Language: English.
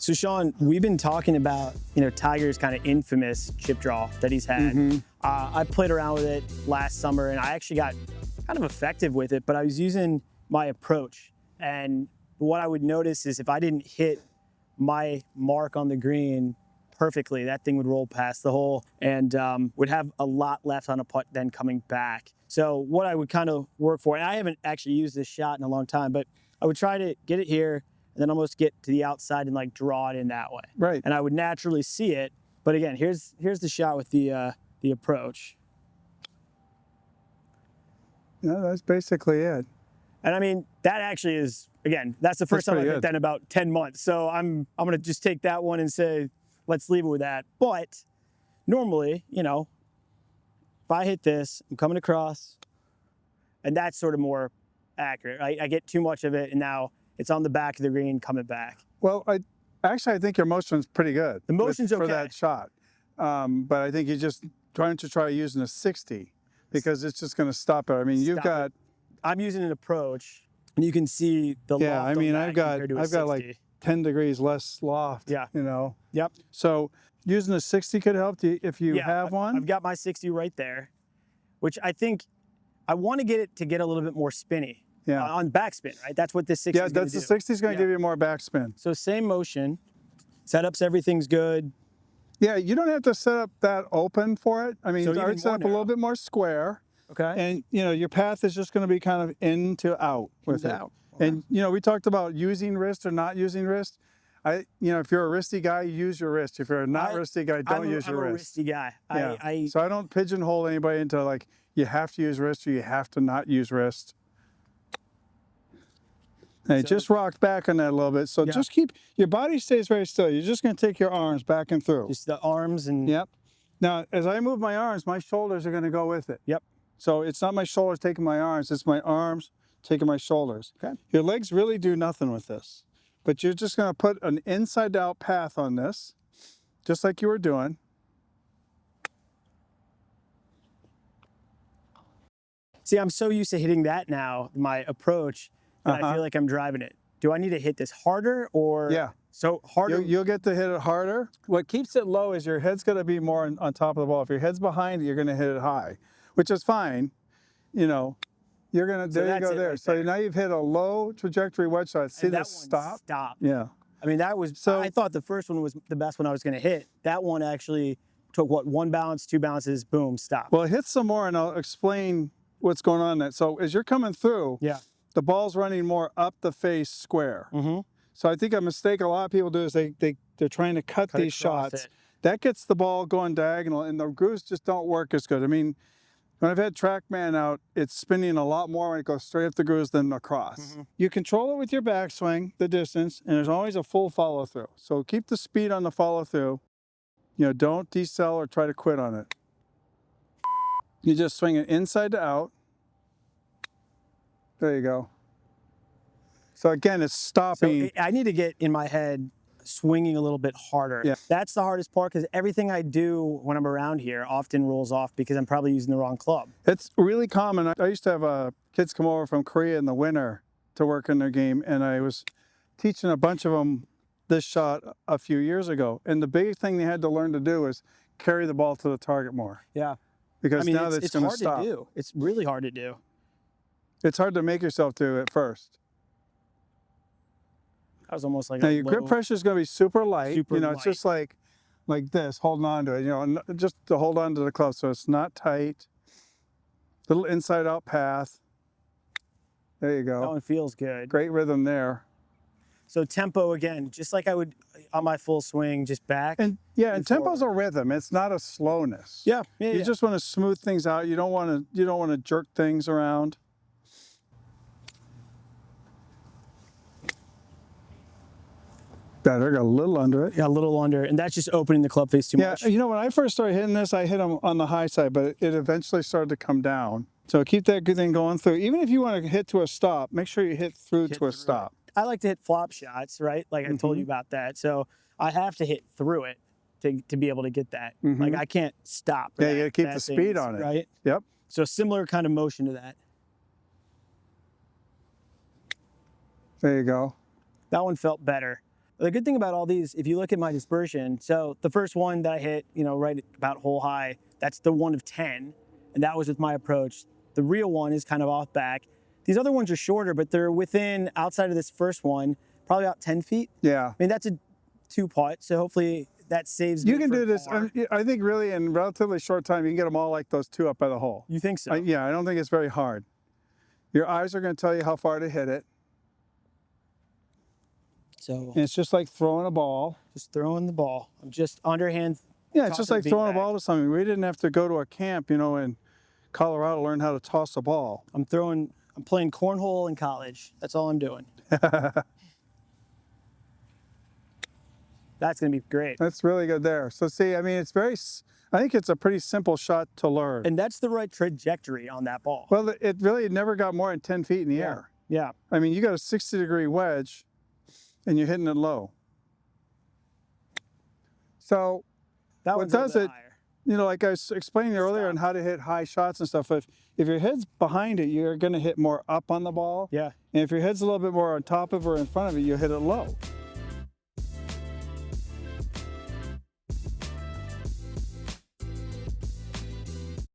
So Shawn, we've been talking about, Tiger's kind of infamous chip draw that he's had. I played around with it last summer and I actually got kind of effective with it, but I was using my approach. And what I would notice is if I didn't hit my mark on the green perfectly, that thing would roll past the hole and would have a lot left on a putt then coming back. So what I would kind of work for, and I haven't actually used this shot in a long time, but I would try to get it here and then almost get to the outside and like draw it in that way. Right. And I would naturally see it. But again, here's the shot with the approach. Yeah, that's basically it. And I mean, that actually is, again, that's the first time I've hit that in about 10 months. So I'm gonna just take that one and say, let's leave it with that. But normally, if I hit this, I'm coming across, and that's sort of more accurate. I get too much of it, and now it's on the back of the green coming back. Well, I think your motion's pretty good. The motion's okay for that shot, but I think you're just trying to using a 60 because it's just going to stop it. I mean, I'm using an approach, and you can see the loft. Yeah, I mean, I've got like 10 degrees less loft. Yeah. Yep. So using a 60 could help you if you have one. I've got my 60 right there, which I think I want to get it to get a little bit more spinny. Yeah. On backspin, right? That's what this 60 is going to do. Yeah, the 60 is going to give you more backspin. So same motion, setups, everything's good. Yeah, you don't have to set up that open for it. I mean, I would set up a little bit more square. Okay. And, your path is just going to be kind of in to out with it. Out. Okay. And, we talked about using wrist or not using wrist. If you're a wristy guy, use your wrist. If you're a not wristy guy, don't use your wrist. I'm a wristy guy. Yeah. So I don't pigeonhole anybody into like, you have to use wrist or you have to not use wrist. And just rocked back on that a little bit. So just keep, your body stays very still. You're just going to take your arms back and through. Just the arms and... Yep. Now, as I move my arms, my shoulders are going to go with it. Yep. So it's not my shoulders taking my arms, it's my arms taking my shoulders. Okay. Your legs really do nothing with this. But you're just going to put an inside-out path on this, just like you were doing. See, I'm so used to hitting that now, my approach, that I feel like I'm driving it. Do I need to hit this harder or? Yeah. So harder? You'll get to hit it harder. What keeps it low is your head's going to be more on top of the ball. If your head's behind it, you're going to hit it high, which is fine. You're going to, there you go there. So now you've hit a low trajectory wedge shot. See that stop? Stop. Yeah. I mean, that was, I thought the first one was the best one I was going to hit. That one actually took what, 1 bounce, 2 bounces, boom, stop. Well, hit some more and I'll explain what's going on there. So as you're coming through, the ball's running more up the face square. So I think a mistake a lot of people do is they're trying to cut these shots. That gets the ball going diagonal and the grooves just don't work as good. I mean, when I've had TrackMan out, it's spinning a lot more when it goes straight up the grooves than across. You control it with your backswing, the distance, and there's always a full follow through. So keep the speed on the follow through. Don't decel or try to quit on it. You just swing it inside to out. There you go. So again, it's stopping. So I need to get in my head swinging a little bit harder. Yeah. That's the hardest part because everything I do when I'm around here often rolls off because I'm probably using the wrong club. It's really common. I used to have kids come over from Korea in the winter to work in their game, and I was teaching a bunch of them this shot a few years ago. And the big thing they had to learn to do is carry the ball to the target more. Yeah. Because now it's going to stop. Hard to do. It's really hard to do. It's hard to make yourself do it first. That was almost like now your grip pressure is going to be super light. It's just like this, holding on to it. Just to hold on to the club so it's not tight. Little inside out path. There you go. That one feels good. Great rhythm there. So tempo again, just like I would on my full swing, just back. And tempo's a rhythm. It's not a slowness. Yeah. You just want to smooth things out. You don't want to jerk things around. Better, got a little under it. Yeah, a little under, and that's just opening the club face too much. Yeah, when I first started hitting this, I hit them on the high side, but it eventually started to come down. So keep that good thing going through. Even if you want to hit to a stop, make sure you hit through to a stop. I like to hit flop shots, right? Like I told you about that. So I have to hit through it to be able to get that. Like I can't stop. Yeah, you got to keep the speed on it. Right? Yep. So similar kind of motion to that. There you go. That one felt better. The good thing about all these, if you look at my dispersion, so the first one that I hit, you know, right about hole high, that's the 1 of 10, and that was with my approach. The real one is kind of off back. These other ones are shorter, but they're within, outside of this first one, probably about 10 feet. Yeah. I mean, that's a 2-putt, so hopefully that saves me. You can for do this. I think really in relatively short time, you can get them all like those 2 up by the hole. You think so? Yeah, I don't think it's very hard. Your eyes are going to tell you how far to hit it. So and it's just like throwing a ball. Just throwing the ball. I'm just underhand. Yeah, it's just like throwing a ball to something. We didn't have to go to a camp, you know, in Colorado to learn how to toss a ball. I'm playing cornhole in college. That's all I'm doing. That's going to be great. That's really good there. So see, I mean, I think it's a pretty simple shot to learn. And that's the right trajectory on that ball. Well, it really never got more than 10 feet in the air. Yeah. I mean, you got a 60-degree wedge and you're hitting it low. So that what does it, higher. You know, like I was explaining earlier on how to hit high shots and stuff, if your head's behind it, you're going to hit more up on the ball. Yeah. And if your head's a little bit more on top of or in front of it, you'll hit it low.